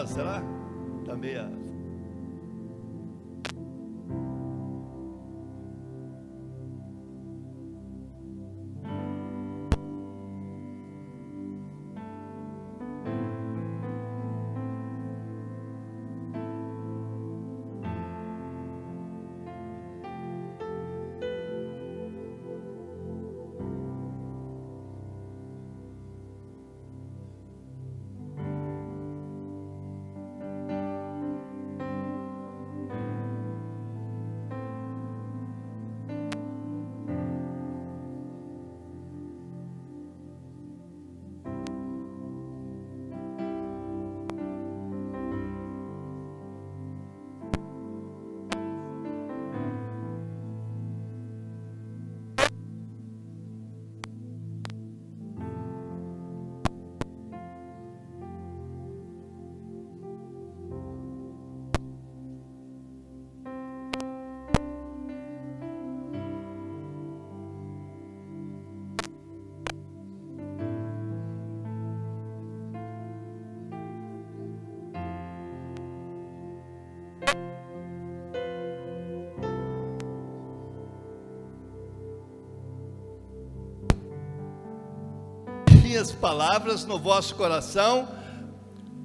Será? Tá meio... minhas palavras no vosso coração,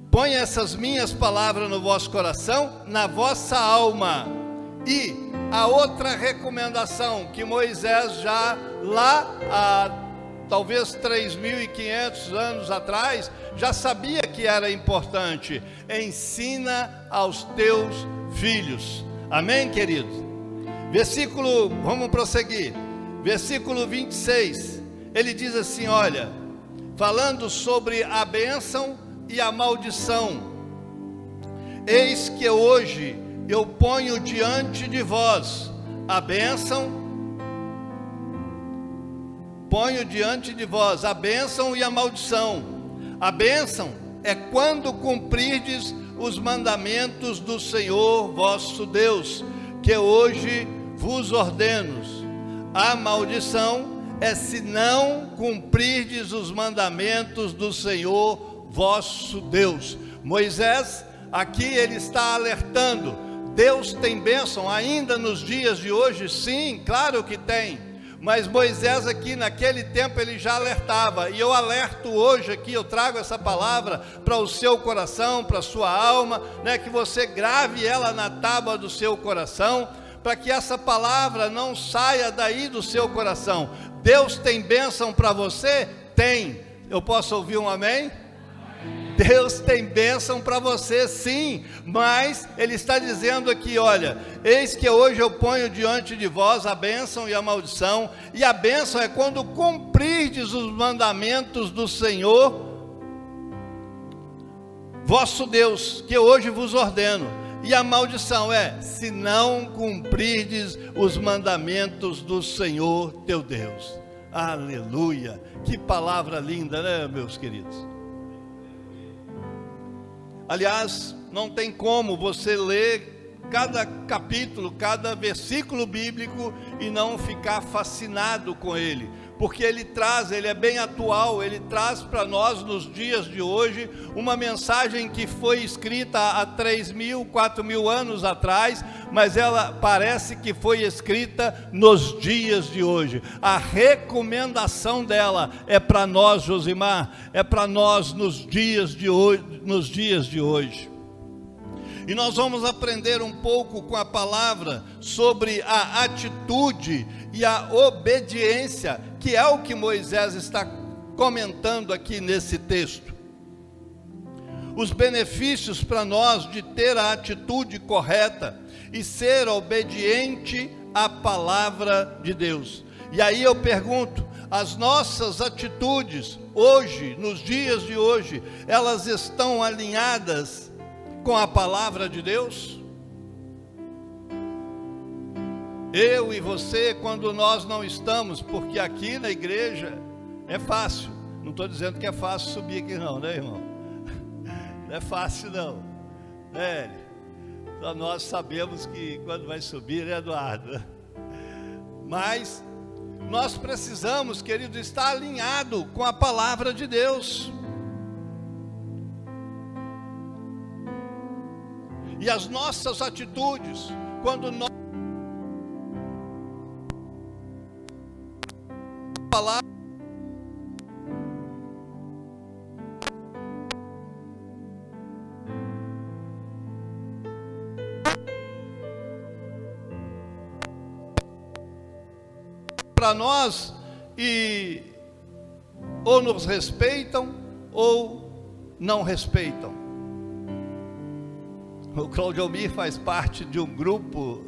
põe essas minhas palavras no vosso coração, na vossa alma. E a outra recomendação que Moisés já lá há talvez 3.500 anos atrás, já sabia que era importante: ensina aos teus filhos. Amém, querido? Vamos prosseguir, versículo 26, ele diz assim, olha, falando sobre a bênção e a maldição: eis que hoje eu ponho diante de vós a bênção, e a maldição. A bênção é quando cumprirdes os mandamentos do Senhor vosso Deus, que hoje vos ordeno. A maldição é se não cumprirdes os mandamentos do Senhor vosso Deus. Moisés, aqui ele está alertando: Deus tem bênção ainda nos dias de hoje? Sim, claro que tem. Mas Moisés aqui naquele tempo ele já alertava, e eu alerto hoje aqui, eu trago essa palavra para o seu coração, para a sua alma, né, que você grave ela na tábua do seu coração, para que essa palavra não saia daí do seu coração. Deus tem bênção para você? Tem. Eu posso ouvir um amém? Deus tem bênção para você, sim, mas ele está dizendo aqui, olha, eis que hoje eu ponho diante de vós a bênção e a maldição. E a bênção é quando cumprirdes os mandamentos do Senhor vosso Deus, que hoje vos ordeno. E a maldição é se não cumprirdes os mandamentos do Senhor teu Deus. Aleluia, que palavra linda, né, meus queridos? Aliás, não tem como você ler cada capítulo, cada versículo bíblico e não ficar fascinado com ele, porque ele é bem atual, ele traz para nós nos dias de hoje uma mensagem que foi escrita há 3.000, 4.000 anos atrás, mas ela parece que foi escrita nos dias de hoje. A recomendação dela é para nós, Josimar, é para nós nos dias de hoje. E nós vamos aprender um pouco com a palavra sobre a atitude e a obediência, que é o que Moisés está comentando aqui nesse texto. Os benefícios para nós de ter a atitude correta e ser obediente à palavra de Deus. E aí eu pergunto, as nossas atitudes hoje, nos dias de hoje, elas estão alinhadas com a palavra de Deus? Eu e você, quando nós não estamos, porque aqui na igreja é fácil, não estou dizendo que é fácil subir aqui não, né, irmão? Não é fácil não, né? Só nós sabemos que quando vai subir, né, Eduardo? Mas nós precisamos, querido, estar alinhado com a palavra de Deus. E as nossas atitudes, quando nós falar para nós, e ou nos respeitam ou não respeitam. O Claudio Almir faz parte de um grupo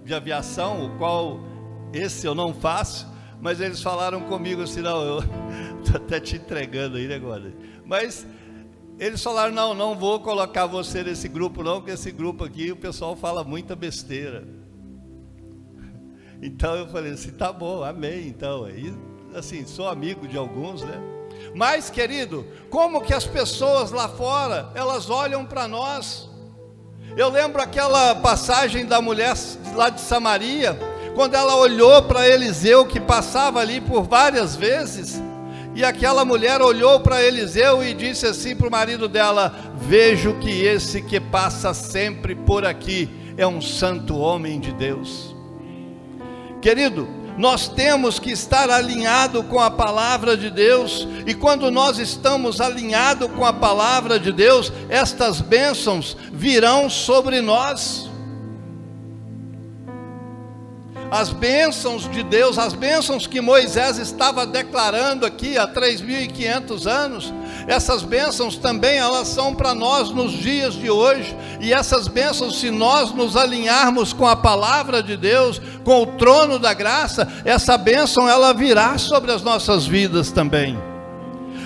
de aviação, o qual esse eu não faço, mas eles falaram comigo assim, não, eu estou até te entregando aí agora, mas eles falaram, não vou colocar você nesse grupo não, porque esse grupo aqui o pessoal fala muita besteira. Então eu falei assim, tá bom, amém. Então, aí, assim, sou amigo de alguns, né? Mas, querido, como que as pessoas lá fora, elas olham para nós? Eu lembro aquela passagem da mulher lá de Samaria, quando ela olhou para Eliseu, que passava ali por várias vezes, e aquela mulher olhou para Eliseu e disse assim para o marido dela, vejo que esse que passa sempre por aqui é um santo homem de Deus. Querido, nós temos que estar alinhado com a palavra de Deus, e quando nós estamos alinhados com a palavra de Deus, estas bênçãos virão sobre nós. As bênçãos de Deus, as bênçãos que Moisés estava declarando aqui há 3.500 anos, essas bênçãos também elas são para nós nos dias de hoje, e essas bênçãos, se nós nos alinharmos com a palavra de Deus, com o trono da graça, essa bênção ela virá sobre as nossas vidas também.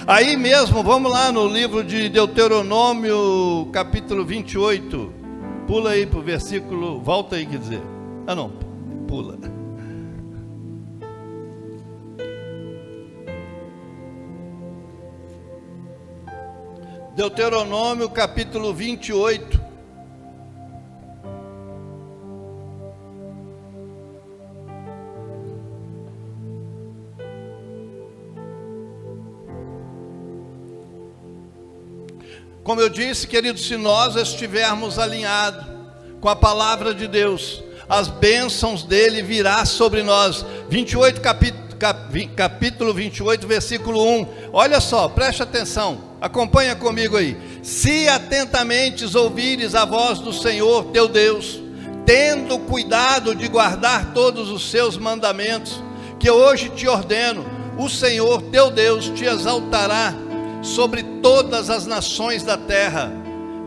Aí mesmo, vamos lá no livro de Deuteronômio, capítulo 28, pula aí para o versículo, volta aí, quer dizer, pula. Deuteronômio capítulo 28. Como eu disse, querido, se nós estivermos alinhados com a palavra de Deus, as bênçãos dele virá sobre nós. 28, capítulo 28, versículo 1. Olha só, preste atenção, acompanha comigo aí. Se atentamente ouvires a voz do Senhor teu Deus, tendo cuidado de guardar todos os seus mandamentos, que hoje te ordeno, o Senhor teu Deus te exaltará sobre todas as nações da terra.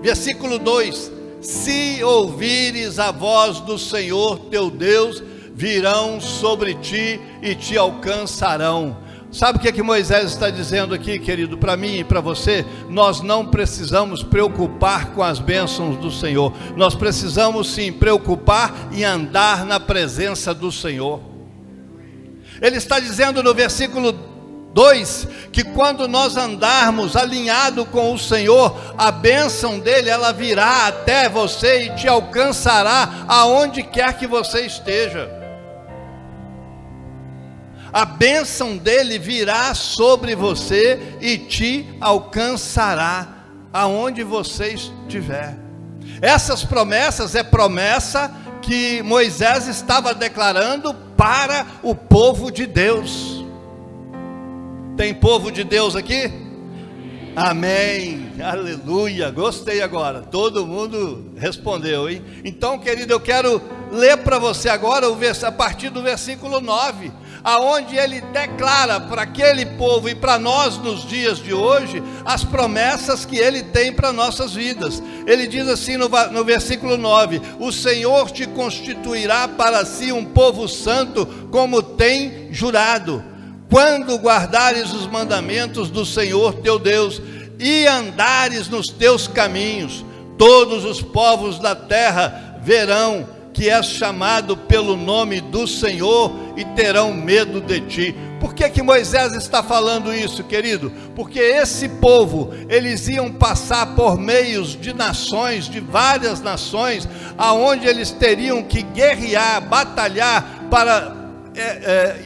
Versículo 2. Se ouvires a voz do Senhor teu Deus, virão sobre ti e te alcançarão. Sabe o que Moisés está dizendo aqui, querido, para mim e para você? Nós não precisamos preocupar com as bênçãos do Senhor, nós precisamos sim preocupar em andar na presença do Senhor. Ele está dizendo no versículo 2, que quando nós andarmos alinhado com o Senhor, a bênção dele, ela virá até você e te alcançará aonde quer que você esteja. A bênção dele virá sobre você e te alcançará aonde você estiver. Essas promessas é promessa que Moisés estava declarando para o povo de Deus. Tem povo de Deus aqui? Amém, aleluia, gostei agora, todo mundo respondeu, hein? Então, querido, eu quero ler para você agora a partir do versículo 9, aonde ele declara para aquele povo e para nós nos dias de hoje, as promessas que ele tem para nossas vidas. Ele diz assim no versículo 9, o Senhor te constituirá para si um povo santo, como tem jurado, quando guardares os mandamentos do Senhor teu Deus, e andares nos teus caminhos, todos os povos da terra verão que és chamado pelo nome do Senhor, e terão medo de ti. Por que Moisés está falando isso, querido? Porque esse povo, eles iam passar por meios de nações, de várias nações, aonde eles teriam que guerrear, batalhar, para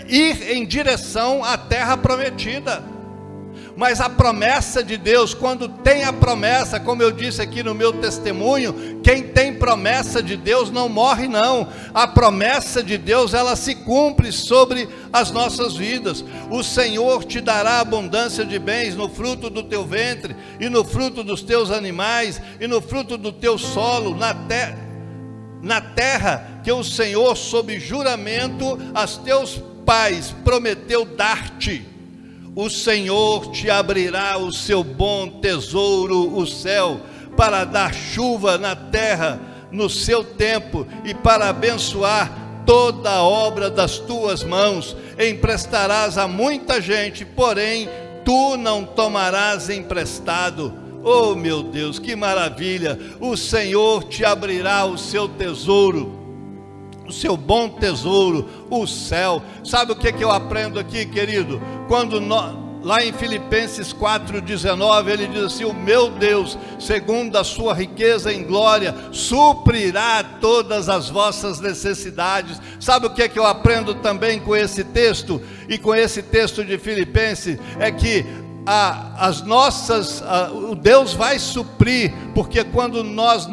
ir em direção à terra prometida. Mas a promessa de Deus, quando tem a promessa, como eu disse aqui no meu testemunho, quem tem promessa de Deus não morre não. A promessa de Deus, ela se cumpre sobre as nossas vidas. O Senhor te dará abundância de bens no fruto do teu ventre, e no fruto dos teus animais, e no fruto do teu solo, na terra que o Senhor, sob juramento, aos teus pais prometeu dar-te. O Senhor te abrirá o seu bom tesouro, o céu, para dar chuva na terra no seu tempo, e para abençoar toda a obra das tuas mãos. Emprestarás a muita gente, porém tu não tomarás emprestado. Oh meu Deus, que maravilha! O Senhor te abrirá o seu tesouro, o seu bom tesouro, o céu. Sabe o que eu aprendo aqui, querido? Quando lá em Filipenses 4,19, ele diz assim: o meu Deus, segundo a sua riqueza em glória, suprirá todas as vossas necessidades. Sabe o que eu aprendo também com esse texto, e com esse texto de Filipenses? É que o Deus vai suprir, porque quando nós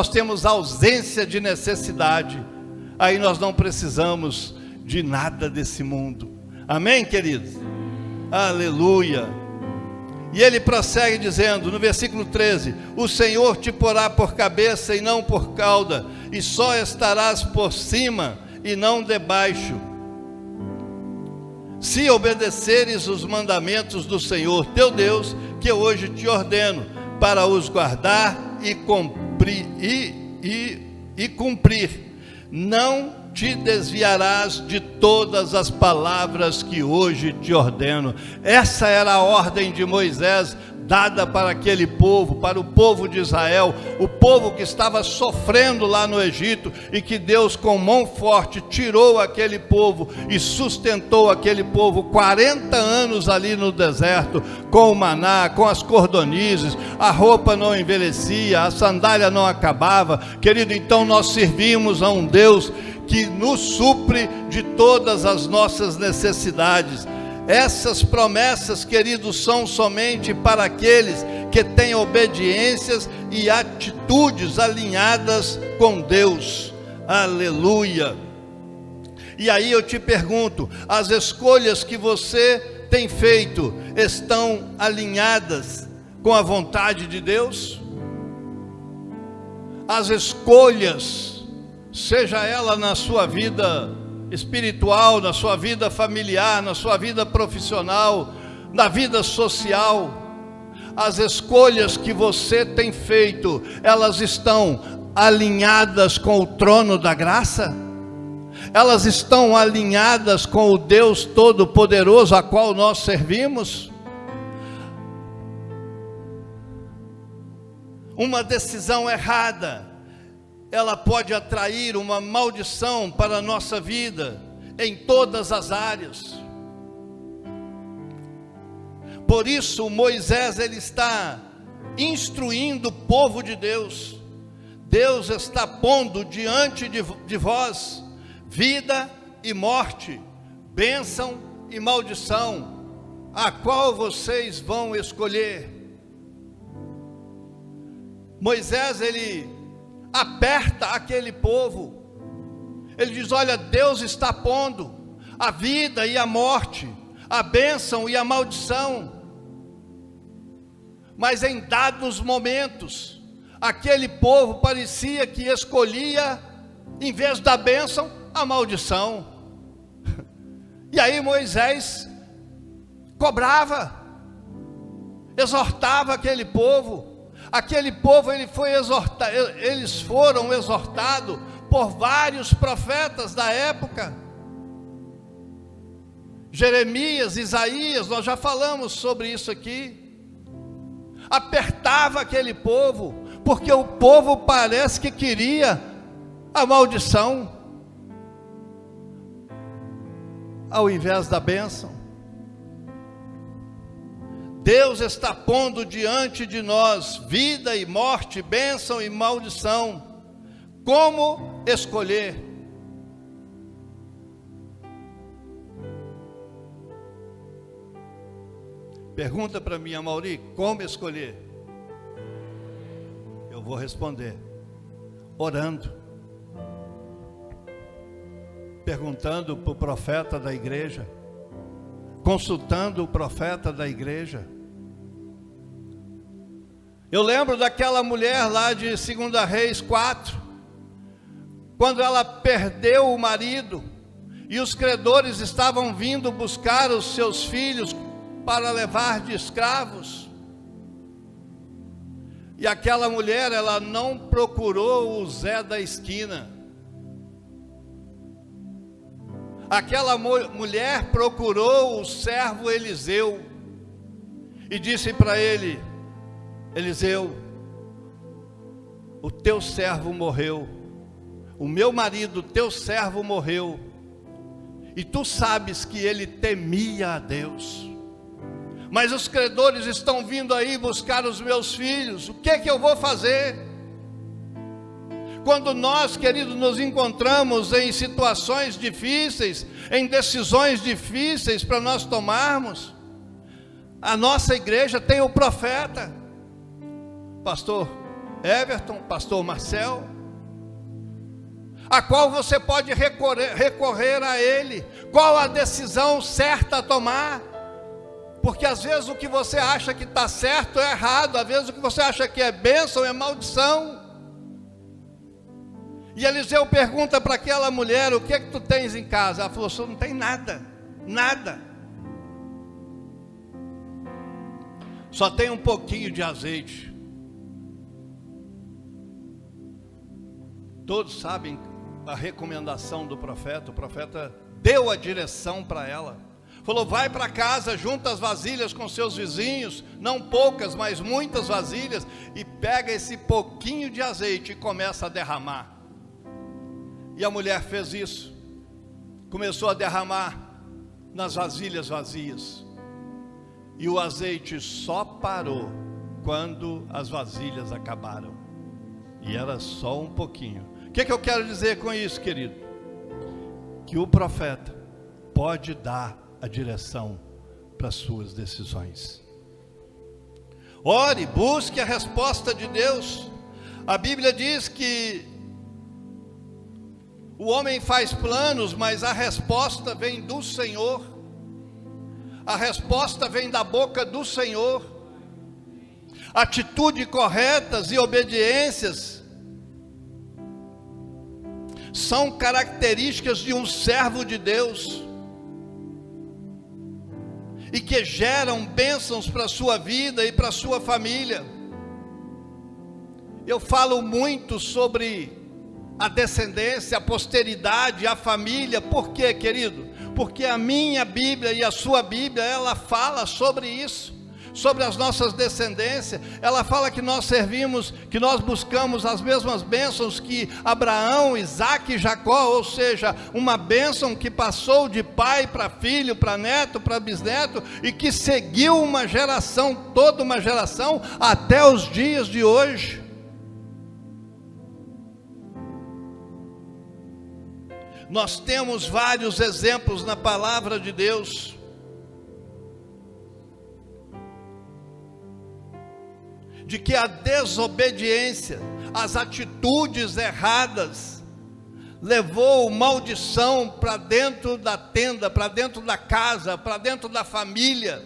temos ausência de necessidade, aí nós não precisamos de nada desse mundo. Amém, queridos? Aleluia. E ele prossegue dizendo, no versículo 13: o Senhor te porá por cabeça e não por cauda, e só estarás por cima e não debaixo, se obedeceres os mandamentos do Senhor teu Deus, que eu hoje te ordeno, para os guardar e cumprir. Não te desviarás de todas as palavras que hoje te ordeno. Essa era a ordem de Moisés, dada para aquele povo, para o povo de Israel, o povo que estava sofrendo lá no Egito, e que Deus com mão forte tirou aquele povo e sustentou aquele povo 40 anos ali no deserto, com o maná, com as cordonizes, a roupa não envelhecia, a sandália não acabava. Querido, então nós servimos a um Deus que nos supre de todas as nossas necessidades. Essas promessas, queridos, são somente para aqueles que têm obediências e atitudes alinhadas com Deus. Aleluia. E aí eu te pergunto, as escolhas que você tem feito estão alinhadas com a vontade de Deus? As escolhas, seja ela na sua vida espiritual, na sua vida familiar, na sua vida profissional, na vida social, as escolhas que você tem feito, elas estão alinhadas com o trono da graça? Elas estão alinhadas com o Deus Todo-Poderoso a qual nós servimos? Uma decisão errada, ela pode atrair uma maldição para a nossa vida, em todas as áreas. Por isso Moisés, ele está instruindo o povo de Deus. Deus está pondo diante de vós vida e morte, bênção e maldição. A qual vocês vão escolher? Moisés, ele aperta aquele povo. Ele diz: olha, Deus está pondo a vida e a morte, a bênção e a maldição. Mas em dados momentos, aquele povo parecia que escolhia, em vez da bênção, a maldição. E aí Moisés cobrava, exortava aquele povo. Aquele povo, eles foram exortados por vários profetas da época. Jeremias, Isaías, nós já falamos sobre isso aqui. Apertava aquele povo, porque o povo parece que queria a maldição, ao invés da bênção. Deus está pondo diante de nós vida e morte, bênção e maldição. Como escolher? Pergunta para mim, Amauri, como escolher? Eu vou responder: orando, perguntando para o profeta da igreja, consultando o profeta da igreja. Eu lembro daquela mulher lá de 2 Reis 4, quando ela perdeu o marido, e os credores estavam vindo buscar os seus filhos para levar de escravos. E aquela mulher, ela não procurou o Zé da esquina. Aquela mulher procurou o servo Eliseu e disse para ele: Eliseu, o teu servo morreu, o meu marido, teu servo morreu, e tu sabes que ele temia a Deus, mas os credores estão vindo aí buscar os meus filhos, o que é que eu vou fazer? Quando nós, queridos, nos encontramos em situações difíceis, em decisões difíceis para nós tomarmos, a nossa igreja tem o profeta, pastor Everton, pastor Marcel, a qual você pode recorrer a ele. Qual a decisão certa a tomar? Porque às vezes o que você acha que está certo é errado, às vezes o que você acha que é bênção é maldição. E Eliseu pergunta para aquela mulher: o que é que tu tens em casa? Ela falou: não tem nada, nada, só tem um pouquinho de azeite. Todos sabem a recomendação do profeta. O profeta deu a direção para ela, falou: vai para casa, junta as vasilhas com seus vizinhos, não poucas, mas muitas vasilhas, e pega esse pouquinho de azeite e começa a derramar. E a mulher fez isso, começou a derramar nas vasilhas vazias, e o azeite só parou quando as vasilhas acabaram, e era só um pouquinho. O que eu quero dizer com isso, querido? Que o profeta pode dar a direção para as suas decisões. Ore, busque a resposta de Deus. A Bíblia diz que o homem faz planos, mas a resposta vem do Senhor. A resposta vem da boca do Senhor. Atitudes corretas e obediências são características de um servo de Deus, e que geram bênçãos para a sua vida e para a sua família. Eu falo muito sobre a descendência, a posteridade, a família. Por quê, querido? Porque a minha Bíblia e a sua Bíblia, ela fala sobre isso, sobre as nossas descendências. Ela fala que nós servimos, que nós buscamos as mesmas bênçãos que Abraão, Isaque e Jacó, ou seja, uma bênção que passou de pai para filho, para neto, para bisneto, e que seguiu uma geração, toda uma geração, até os dias de hoje. Nós temos vários exemplos na palavra de Deus, de que a desobediência, as atitudes erradas, levou maldição para dentro da tenda, para dentro da casa, para dentro da família.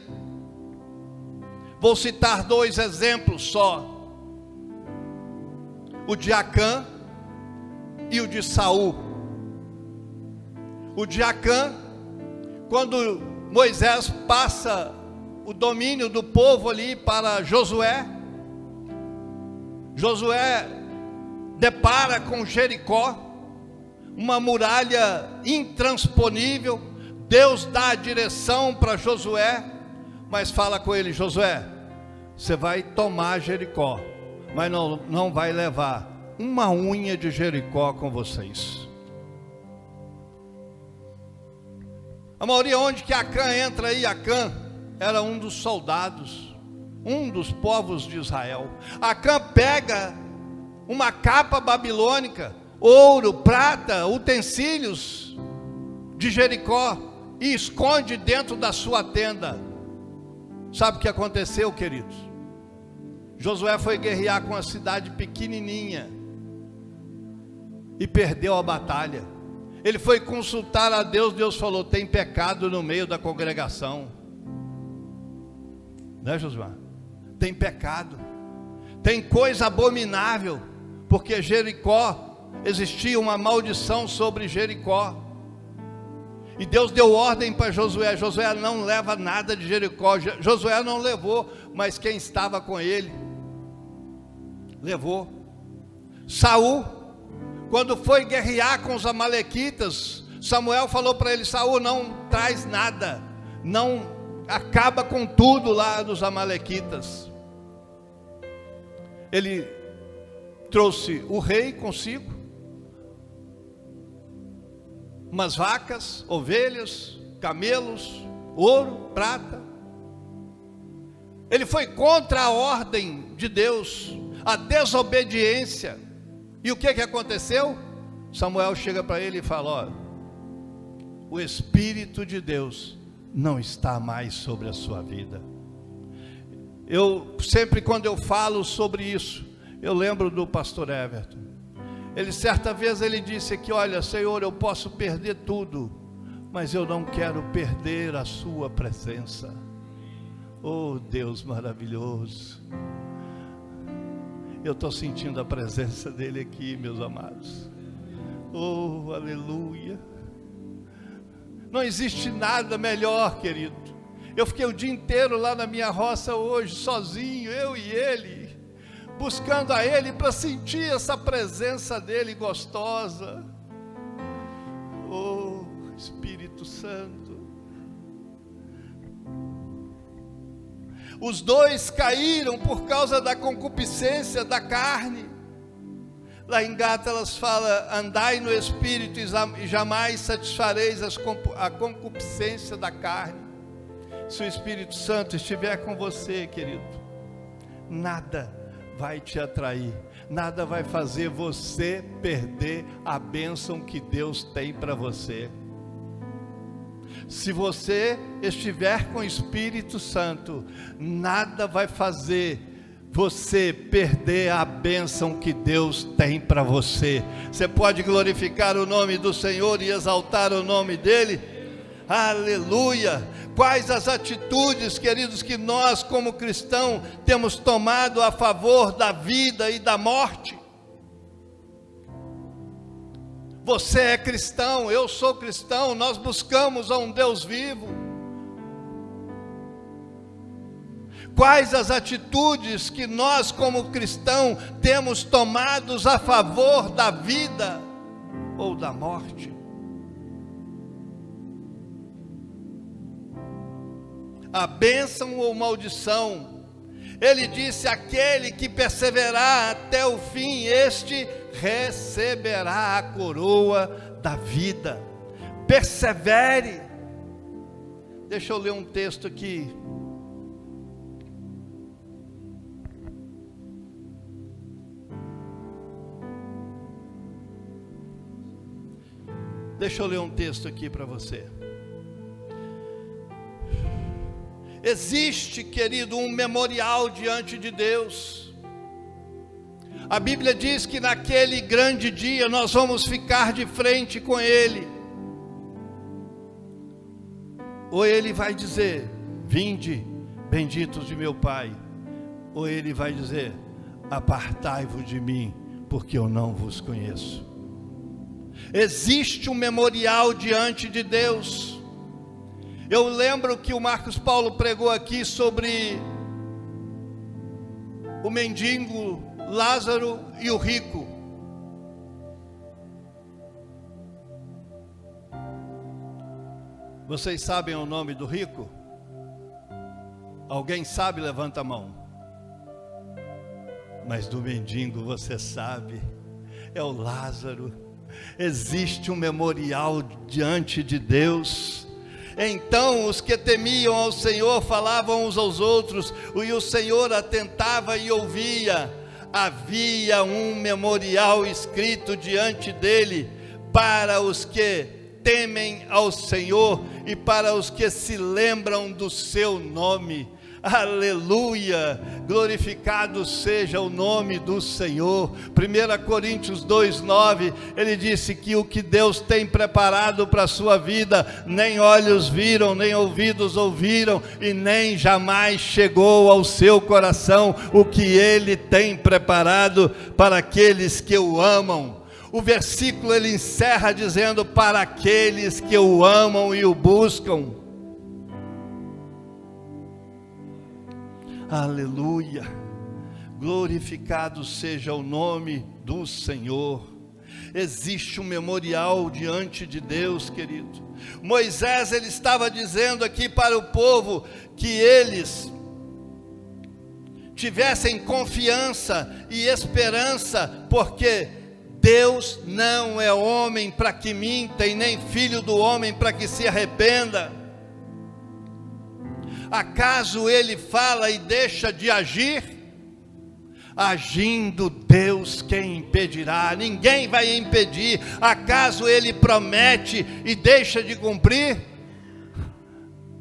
Vou citar 2 exemplos só: o de Acã e o de Saul. O de Acã, quando Moisés passa o domínio do povo ali para Josué, Josué depara com Jericó, uma muralha intransponível. Deus dá a direção para Josué, mas fala com ele: Josué, você vai tomar Jericó, mas não vai levar uma unha de Jericó com vocês. A maioria, onde que Acã entra aí? Acã era um dos soldados, um dos povos de Israel. Acã pega uma capa babilônica, ouro, prata, utensílios de Jericó, e esconde dentro da sua tenda. Sabe o que aconteceu, queridos? Josué foi guerrear com uma cidade pequenininha e perdeu a batalha. Ele foi consultar a Deus, Deus falou: tem pecado no meio da congregação. Né, Josué? Tem pecado, tem coisa abominável, porque Jericó, existia uma maldição sobre Jericó. E Deus deu ordem para Josué: Josué não leva nada de Jericó. Josué não levou, mas quem estava com ele levou. Saul, quando foi guerrear com os amalequitas, Samuel falou para ele: Saul, não traz nada, não acaba com tudo lá dos amalequitas. Ele trouxe o rei consigo, umas vacas, ovelhas, camelos, ouro, prata. Ele foi contra a ordem de Deus, a desobediência. E o que aconteceu? Samuel chega para ele e fala: ó, o Espírito de Deus não está mais sobre a sua vida. Eu sempre, quando eu falo sobre isso, eu lembro do pastor Everton. Ele, certa vez, ele disse aqui: olha, Senhor, eu posso perder tudo, mas eu não quero perder a sua presença. Oh, Deus maravilhoso. Eu estou sentindo a presença dele aqui, meus amados. Oh, aleluia. Não existe nada melhor, querido. Eu fiquei o dia inteiro lá na minha roça hoje, sozinho, eu e ele, buscando a ele para sentir essa presença dele gostosa. Oh, Espírito Santo. Os dois caíram por causa da concupiscência da carne. Lá em Gálatas fala: andai no Espírito e jamais satisfareis a concupiscência da carne. Se o Espírito Santo estiver com você, querido, nada vai te atrair, nada vai fazer você perder a bênção que Deus tem para você. Se você estiver com o Espírito Santo, nada vai fazer você perder a bênção que Deus tem para você. Você pode glorificar o nome do Senhor e exaltar o nome dEle? Aleluia! Quais as atitudes, queridos, que nós como cristãos temos tomado a favor da vida e da morte? Você é cristão, eu sou cristão, nós buscamos a um Deus vivo. Quais as atitudes que nós como cristãos temos tomado a favor da vida ou da morte? A bênção ou maldição? Ele disse: aquele que perseverar até o fim, este receberá a coroa da vida. Persevere. Deixa eu ler um texto aqui. Deixa eu ler um texto aqui para você. Existe, querido, um memorial diante de Deus. A Bíblia diz que naquele grande dia nós vamos ficar de frente com Ele. Ou Ele vai dizer: vinde, benditos de meu Pai. Ou Ele vai dizer: apartai-vos de mim, porque eu não vos conheço. Existe um memorial diante de Deus. Eu lembro que o Marcos Paulo pregou aqui sobre o mendigo, Lázaro e o rico. Vocês sabem o nome do rico? Alguém sabe? Levanta a mão. Mas do mendigo você sabe, é o Lázaro. Existe um memorial diante de Deus. Então os que temiam ao Senhor falavam uns aos outros, e o Senhor atentava e ouvia. Havia um memorial escrito diante dele para os que temem ao Senhor e para os que se lembram do seu nome. Aleluia, glorificado seja o nome do Senhor. 1 Coríntios 2:9, ele disse que o que Deus tem preparado para a sua vida, nem olhos viram, nem ouvidos ouviram, e nem jamais chegou ao seu coração o que Ele tem preparado para aqueles que o amam. O versículo ele encerra dizendo: para aqueles que o amam e o buscam. Aleluia, glorificado seja o nome do Senhor. Existe um memorial diante de Deus, querido. Moisés, ele estava dizendo aqui para o povo que eles tivessem confiança e esperança, porque Deus não é homem para que minta, e nem filho do homem para que se arrependa. Acaso ele fala e deixa de agir? Agindo Deus, quem impedirá? Ninguém vai impedir. Acaso ele promete e deixa de cumprir?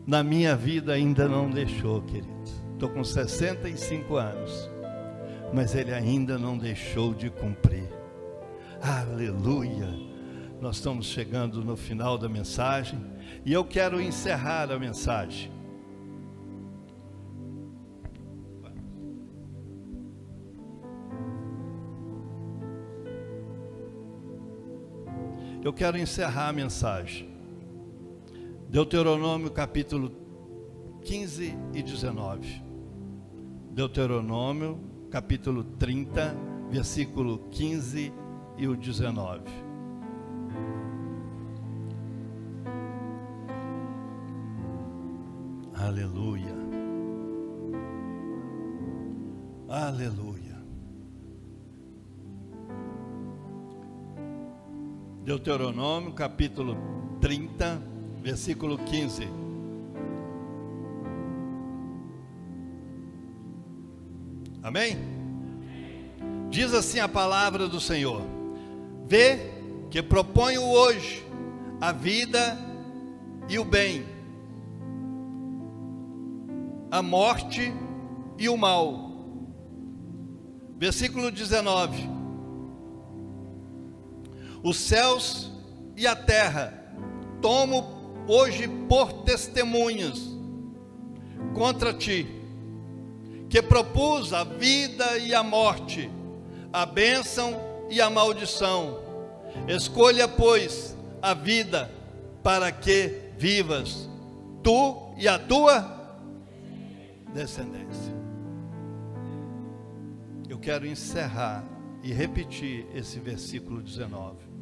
Na minha vida ainda não deixou, querido. Estou com 65 anos, mas ele ainda não deixou de cumprir. Aleluia. Nós estamos chegando no final da mensagem, e eu quero encerrar a mensagem. Eu quero encerrar a mensagem. Deuteronômio capítulo 15 e 19. Deuteronômio capítulo 30, versículo 15 e o 19. Aleluia. Aleluia. Deuteronômio capítulo 30, versículo 15. Amém? Diz assim a palavra do Senhor: vê que proponho hoje a vida e o bem, a morte e o mal. Versículo 19: os céus e a terra tomo hoje por testemunhas contra ti, que propus a vida e a morte, a bênção e a maldição. Escolha, pois, a vida, para que vivas, tu e a tua descendência. Eu quero encerrar e repetir esse versículo 19.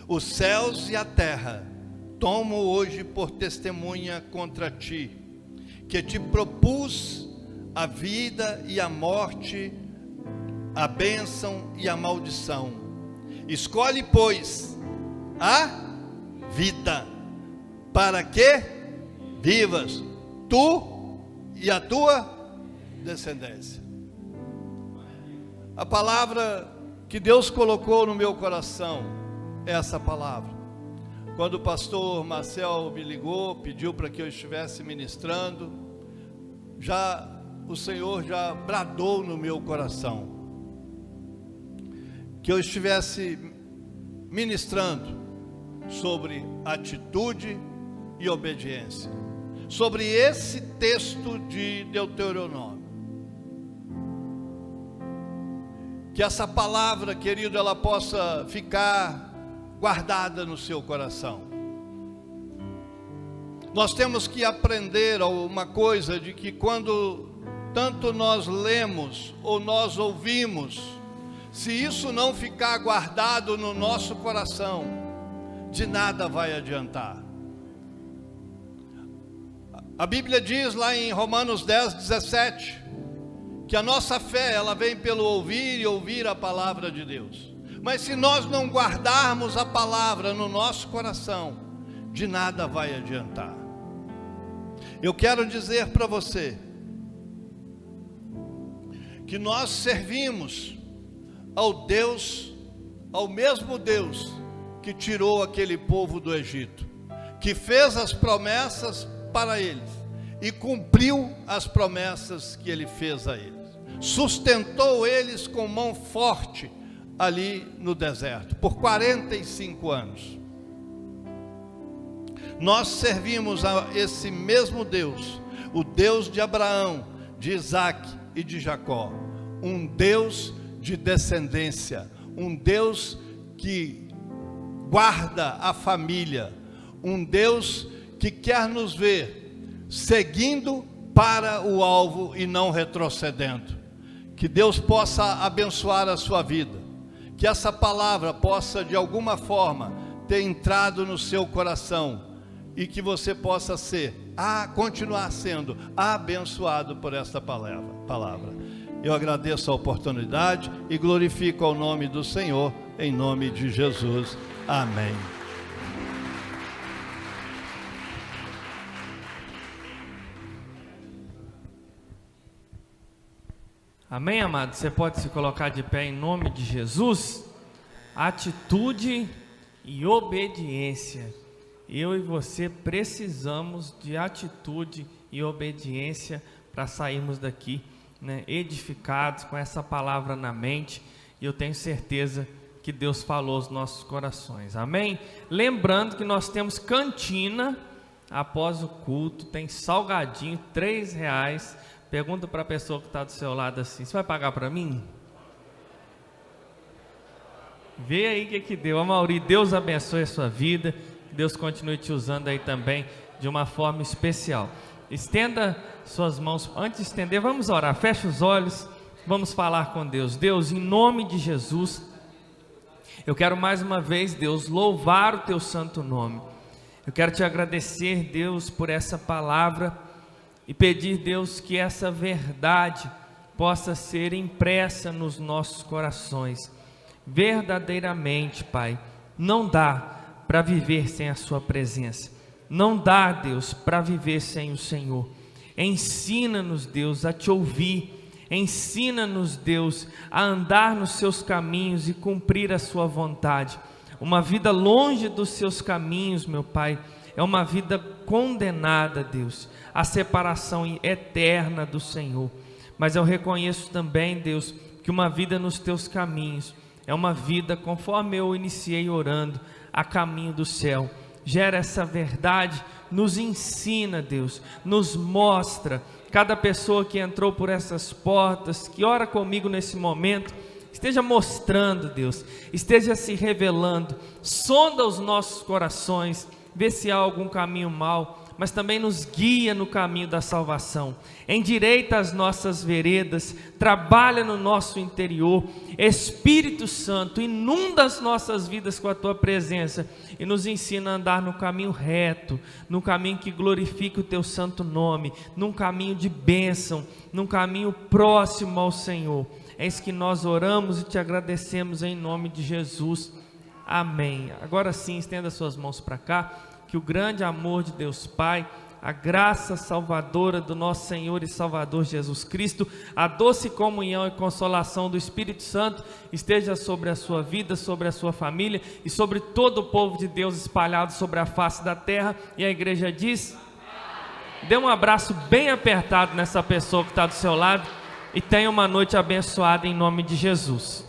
Os céus e a terra tomo hoje por testemunha contra ti, que te propus a vida e a morte, a bênção e a maldição. Escolhe, pois, a vida, para que vivas, tu e a tua descendência. A palavra que Deus colocou no meu coração, essa palavra. Quando o pastor Marcel me ligou, pediu para que eu estivesse ministrando, o Senhor já bradou no meu coração que eu estivesse ministrando sobre atitude e obediência, sobre esse texto de Deuteronômio. Que essa palavra, querido, ela possa ficar guardada no seu coração. Nós temos que aprender uma coisa, de que quando tanto nós lemos ou nós ouvimos, se isso não ficar guardado no nosso coração, de nada vai adiantar. A Bíblia diz lá em Romanos 10:17, que a nossa fé, ela vem pelo ouvir e ouvir a palavra de Deus. Mas se nós não guardarmos a palavra no nosso coração, de nada vai adiantar. Eu quero dizer para você que nós servimos ao Deus, ao mesmo Deus que tirou aquele povo do Egito, que fez as promessas para eles e cumpriu as promessas que ele fez a eles. Sustentou eles com mão forte ali no deserto, por 45 anos. Nós servimos a esse mesmo Deus, o Deus de Abraão, de Isaac e de Jacó, um Deus de descendência, um Deus que guarda a família, um Deus que quer nos ver seguindo para o alvo e não retrocedendo. Que Deus possa abençoar a sua vida, que essa palavra possa de alguma forma ter entrado no seu coração e que você possa continuar sendo abençoado por esta palavra. Eu agradeço a oportunidade e glorifico ao nome do Senhor, em nome de Jesus. Amém. Amém, amado? Você pode se colocar de pé em nome de Jesus? Atitude e obediência. Eu e você precisamos de atitude e obediência para sairmos daqui, edificados com essa palavra na mente. E eu tenho certeza que Deus falou aos nossos corações. Amém? Lembrando que nós temos cantina após o culto, tem salgadinho, R$3. Pergunta para a pessoa que está do seu lado assim: você vai pagar para mim? Vê aí o que deu. Amaury, Deus abençoe a sua vida, que Deus continue te usando aí também de uma forma especial. Estenda suas mãos. Antes de estender, vamos orar. Feche os olhos, vamos falar com Deus. Deus, em nome de Jesus, eu quero mais uma vez, Deus, louvar o teu santo nome. Eu quero te agradecer, Deus, por essa palavra e pedir, Deus, que essa verdade possa ser impressa nos nossos corações. Verdadeiramente, Pai, não dá para viver sem a sua presença. Não dá, Deus, para viver sem o Senhor. Ensina-nos, Deus, a te ouvir. Ensina-nos, Deus, a andar nos seus caminhos e cumprir a sua vontade. Uma vida longe dos seus caminhos, meu Pai, é uma vida condenada, Deus, à separação eterna do Senhor. Mas eu reconheço também, Deus, que uma vida nos teus caminhos é uma vida, conforme eu iniciei orando, a caminho do céu. Gera essa verdade, nos ensina, Deus, nos mostra. Cada pessoa que entrou por essas portas, que ora comigo nesse momento, esteja mostrando, Deus, esteja se revelando, sonda os nossos corações, vê se há algum caminho mau, mas também nos guia no caminho da salvação, endireita as nossas veredas, trabalha no nosso interior. Espírito Santo, inunda as nossas vidas com a tua presença e nos ensina a andar no caminho reto, no caminho que glorifica o teu santo nome, num caminho de bênção, num caminho próximo ao Senhor. É isso que nós oramos e te agradecemos em nome de Jesus. Amém. Agora sim, estenda suas mãos para cá. Que o grande amor de Deus Pai, a graça salvadora do nosso Senhor e Salvador Jesus Cristo, a doce comunhão e consolação do Espírito Santo esteja sobre a sua vida, sobre a sua família e sobre todo o povo de Deus espalhado sobre a face da terra. E a igreja diz: dê um abraço bem apertado nessa pessoa que está do seu lado e tenha uma noite abençoada em nome de Jesus.